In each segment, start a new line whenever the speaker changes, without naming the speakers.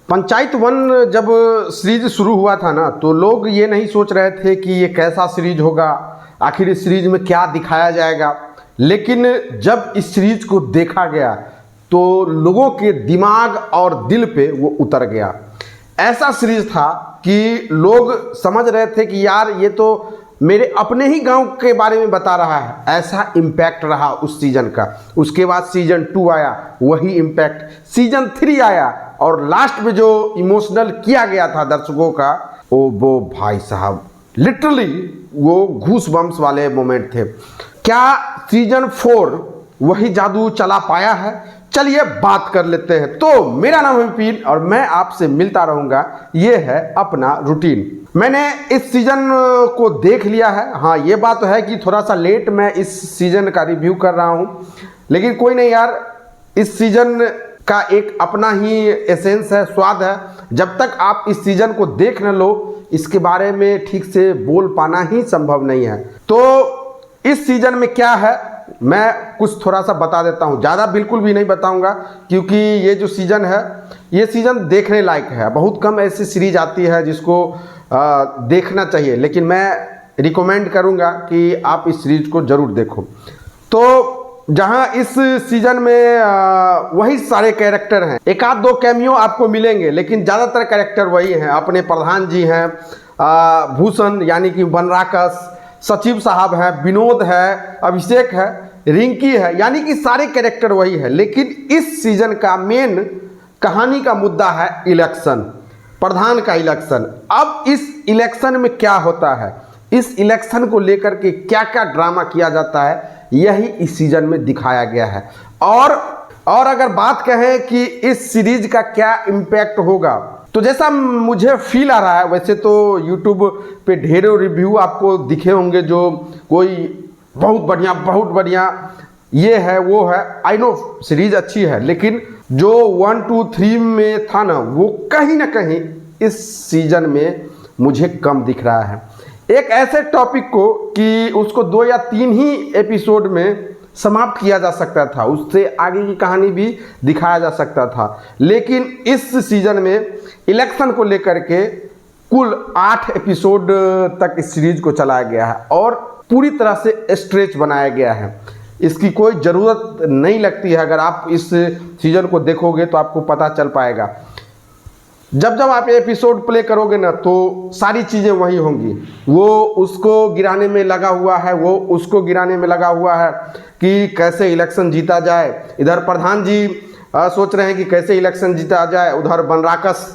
Panchayat one जब series शुरू हुआ था ना, तो लोग ये नहीं सोच रहे थे कि ये कैसा सीरीज होगा, आखिर इस सीरीज में क्या दिखाया जाएगा। लेकिन जब इस सीरीज को देखा गया तो लोगों के दिमाग और दिल पे वो उतर गया। ऐसा सीरीज था कि लोग समझ रहे थे कि यार ये तो मेरे अपने ही गांव के बारे में बता रहा है। ऐसा इम्पैक्ट रहा उस सीजन का। उसके बाद सीजन 2 आया, वही इम्पैक्ट। सीजन 3 आया और लास्ट में जो इमोशनल किया गया था दर्शकों का, वो भाई साहब लिटरली वो घूस बम्स वाले मोमेंट थे। क्या सीजन 4 वही जादू चला पाया है? चलिए बात कर लेते हैं। तो मेरा नाम है विपिन और मैं आपसे मिलता रहूंगा। ये है अपना रूटीन। मैंने इस सीजन को देख लिया है। हाँ, ये बात तो है कि थोड़ा सा लेट मैं इस सीजन का रिव्यू कर रहा हूँ, लेकिन कोई नहीं यार, इस सीजन का एक अपना ही एसेंस है, स्वाद है। जब तक आप इस सीजन को देख न लो, इसके बारे में ठीक से बोल पाना ही संभव नहीं है। तो इस सीजन में क्या है मैं कुछ थोड़ा सा बता देता हूँ, ज़्यादा बिल्कुल भी नहीं बताऊँगा, क्योंकि ये जो सीज़न है ये सीज़न देखने लायक है। बहुत कम ऐसी सीरीज आती है जिसको देखना चाहिए, लेकिन मैं रिकमेंड करूँगा कि आप इस सीरीज को ज़रूर देखो। तो जहाँ इस सीज़न में वही सारे कैरेक्टर हैं, एक आध दो कैमियो आपको मिलेंगे, लेकिन ज़्यादातर कैरेक्टर वही हैं। अपने प्रधान जी हैं, भूषण यानी कि बनराकस, सचिव साहब हैं, विनोद है, अभिषेक है, रिंकी है, यानी कि सारे कैरेक्टर वही है। लेकिन इस सीजन का मेन कहानी का मुद्दा है इलेक्शन, प्रधान का इलेक्शन। अब इस इलेक्शन में क्या होता है, इस इलेक्शन को लेकर के क्या क्या ड्रामा किया जाता है, यही इस सीजन में दिखाया गया है। और अगर बात कहें कि इस सीरीज का क्या इम्पैक्ट होगा, तो जैसा मुझे फील आ रहा है, वैसे तो यूट्यूब पे ढेरों रिव्यू आपको दिखे होंगे, जो कोई बहुत बढ़िया ये है वो है। आई नो सीरीज अच्छी है, लेकिन जो 1, 2, 3 में था ना, वो कहीं ना कहीं इस सीजन में मुझे कम दिख रहा है। एक ऐसे टॉपिक को कि उसको 2 या 3 ही एपिसोड में समाप्त किया जा सकता था, उससे आगे की कहानी भी दिखाया जा सकता था। लेकिन इस सीजन में इलेक्शन को लेकर के कुल 8 एपिसोड तक इस सीरीज को चलाया गया है और पूरी तरह से स्ट्रेच बनाया गया है। इसकी कोई ज़रूरत नहीं लगती है। अगर आप इस सीजन को देखोगे तो आपको पता चल पाएगा। जब आप एपिसोड प्ले करोगे ना, तो सारी चीज़ें वही होंगी। वो उसको गिराने में लगा हुआ है, वो उसको गिराने में लगा हुआ है कि कैसे इलेक्शन जीता जाए। इधर प्रधान जी सोच रहे हैं कि कैसे इलेक्शन जीता जाए, उधर बनराकस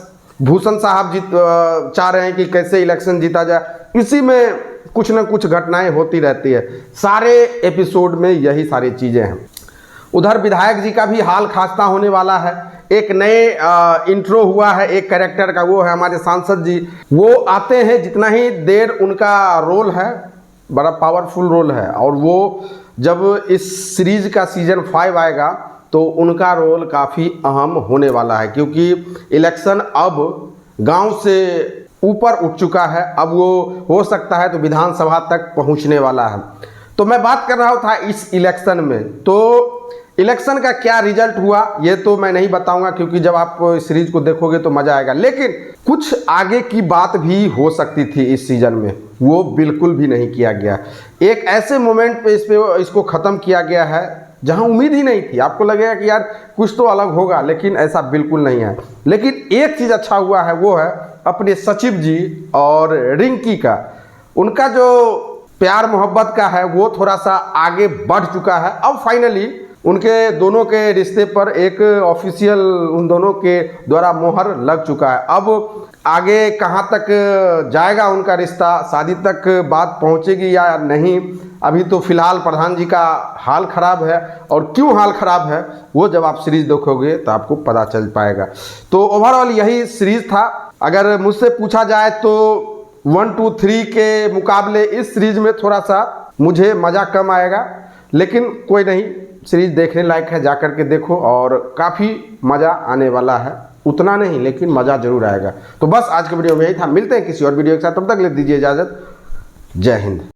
भूषण साहब चाह रहे हैं कि कैसे इलेक्शन जीता जाए। इसी में कुछ न कुछ घटनाएं होती रहती है। सारे एपिसोड में यही सारी चीज़ें हैं। उधर विधायक जी का भी हाल खास्ता होने वाला है। एक नए इंट्रो हुआ है एक कैरेक्टर का, वो है हमारे सांसद जी। वो आते हैं, जितना ही देर उनका रोल है, बड़ा पावरफुल रोल है। और वो जब इस सीरीज का सीजन 5 आएगा तो उनका रोल काफ़ी अहम होने वाला है, क्योंकि इलेक्शन अब गांव से ऊपर उठ चुका है। अब वो हो सकता है तो विधानसभा तक पहुंचने वाला है। तो मैं बात कर रहा था इस इलेक्शन में। तो इलेक्शन का क्या रिजल्ट हुआ ये तो मैं नहीं बताऊंगा, क्योंकि जब आप सीरीज को देखोगे तो मज़ा आएगा। लेकिन कुछ आगे की बात भी हो सकती थी इस सीजन में, वो बिल्कुल भी नहीं किया गया। एक ऐसे मोमेंट पे इसको ख़त्म किया गया है जहां उम्मीद ही नहीं थी। आपको लगेगा कि यार कुछ तो अलग होगा, लेकिन ऐसा बिल्कुल नहीं है। लेकिन एक चीज़ अच्छा हुआ है, वो है अपने सचिव जी और रिंकी का, उनका जो प्यार मोहब्बत का है वो थोड़ा सा आगे बढ़ चुका है। अब फाइनली उनके दोनों के रिश्ते पर एक ऑफिशियल उन दोनों के द्वारा मोहर लग चुका है। अब आगे कहाँ तक जाएगा उनका रिश्ता, शादी तक बात पहुँचेगी या नहीं, अभी तो फिलहाल प्रधान जी का हाल ख़राब है। और क्यों हाल ख़राब है वो जब आप सीरीज़ देखोगे तो आपको पता चल पाएगा। तो ओवरऑल यही सीरीज़ था। अगर मुझसे पूछा जाए तो 1, 2, 3 के मुकाबले इस सीरीज़ में थोड़ा सा मुझे मज़ा कम आएगा, लेकिन कोई नहीं, सीरीज़ देखने लायक है, जा कर के देखो और काफ़ी मज़ा आने वाला है। उतना नहीं, लेकिन मज़ा ज़रूर आएगा। तो बस आज के वीडियो में यही था। मिलते हैं किसी और वीडियो के साथ, तब तक ले दीजिए इजाज़त। जय हिंद।